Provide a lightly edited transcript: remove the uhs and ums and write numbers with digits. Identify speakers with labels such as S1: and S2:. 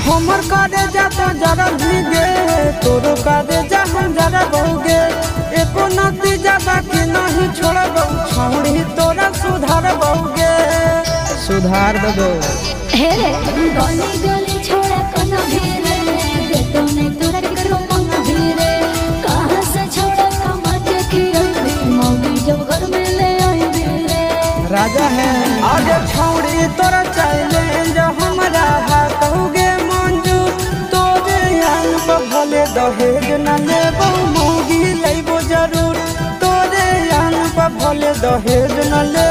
S1: हमर कादे जा तो जरा भीगे तोरो कादे जा हम जरा बहुगे एको नतीजा बाकी नहीं छोड़बो छौड़ी तोरा सुधार बहुगे सुधार दबो
S2: हे रे गली गली छोड़ा कना भीरे दे तो नहीं तोरा करो मन भीरे कहां से छोड़ा कमा के खिया मौगी जब घर में ले आई भीरे
S1: राजा है आज छौड़ी तोरा चैलेंज हमरा हाथोगे मंजू तोरे यान पे भले दहेज न लेबो मौगी लेबो जरूर तोरे यान पे भले दहेज न ले